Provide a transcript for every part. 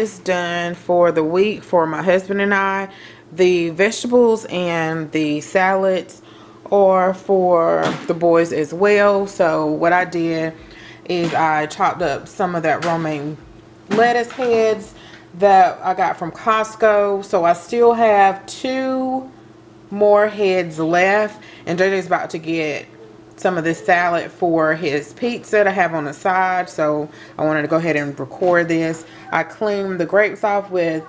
is done for the week for my husband and I. The vegetables and the salads are for the boys as well. So what I did is I chopped up some of that romaine lettuce heads that I got from Costco. So I still have 2 more heads left, and JJ's about to get some of this salad for his pizza to have on the side. So I wanted to go ahead and record this. I cleaned the grapes off with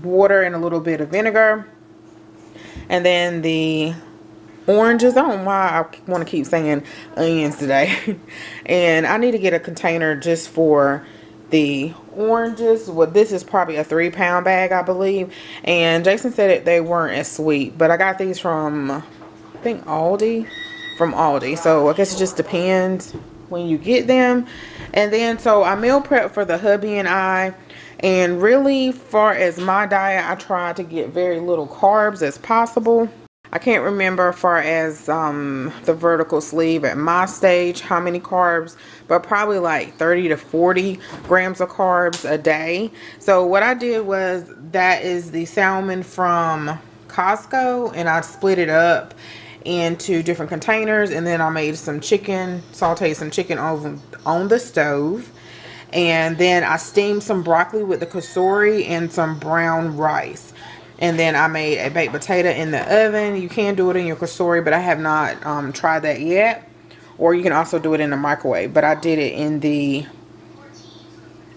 water and a little bit of vinegar, and then the oranges, I don't know why I want to keep saying onions today. And I need to get a container just for the oranges. Well, this is probably a 3-pound bag, I believe, and Jason said that they weren't as sweet, but I got these from, I think, Aldi. So I guess it just depends when you get them. And then so I meal prep for the hubby and I, and really far as my diet, I try to get very little carbs as possible. I can't remember far as the vertical sleeve at my stage how many carbs, but probably like 30 to 40 grams of carbs a day. So what I did was, that is the salmon from Costco, and I split it up into different containers, and then I made some chicken, sauteed some chicken on the stove, and then I steamed some broccoli with the kasuri and some brown rice. And then I made a baked potato in the oven. You can do it in your kasuri, but I have not tried that yet. Or you can also do it in the microwave, but I did it in the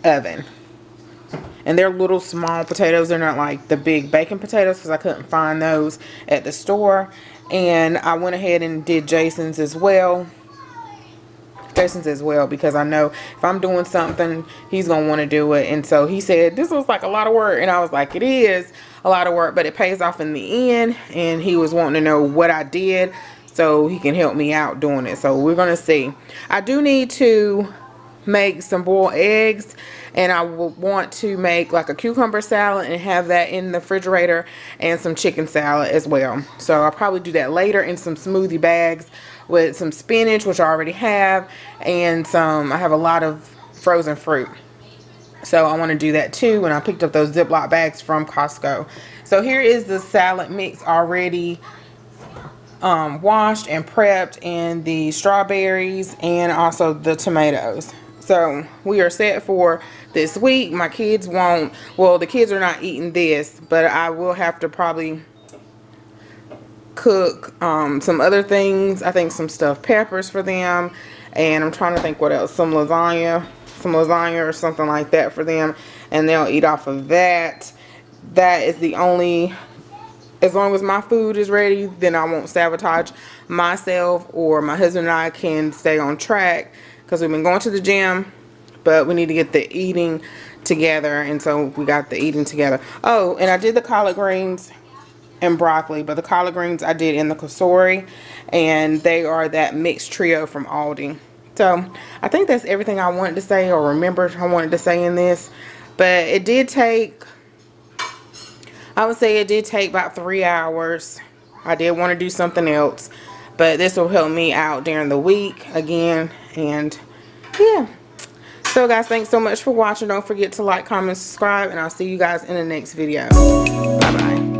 oven. And they're little small potatoes. They're not like the big bacon potatoes, because I couldn't find those at the store. And I went ahead and did Jason's as well. Because I know if I'm doing something, he's gonna want to do it. And so he said, this looks like a lot of work, and I was like, it is a lot of work, but it pays off in the end. And he was wanting to know what I did so he can help me out doing it. So we're gonna see. I do need to make some boiled eggs, and I will want to make like a cucumber salad and have that in the refrigerator, and some chicken salad as well. So I'll probably do that later in some smoothie bags with some spinach, which I already have, and I have a lot of frozen fruit. So I want to do that too, and I picked up those Ziploc bags from Costco. So here is the salad mix already washed and prepped, and the strawberries and also the tomatoes. So we are set for this week. My kids won't, well, the kids are not eating this, but I will have to probably cook some other things. I think some stuffed peppers for them, and I'm trying to think what else, some lasagna or something like that for them, and they'll eat off of that. That is the only, as long as my food is ready, then I won't sabotage myself, or my husband and I can stay on track, because we've been going to the gym, but we need to get the eating together. And so we got the eating together. Oh, and I did the collard greens and broccoli, but the collard greens I did in the kasuri, and they are that mixed trio from Aldi. So I think that's everything I wanted to say, or remembered I wanted to say in this. But it did take, I would say it did take about 3 hours. I did want to do something else, but this will help me out during the week again. And yeah, so guys, thanks so much for watching. Don't forget to like, comment, subscribe, and I'll see you guys in the next video. Bye bye.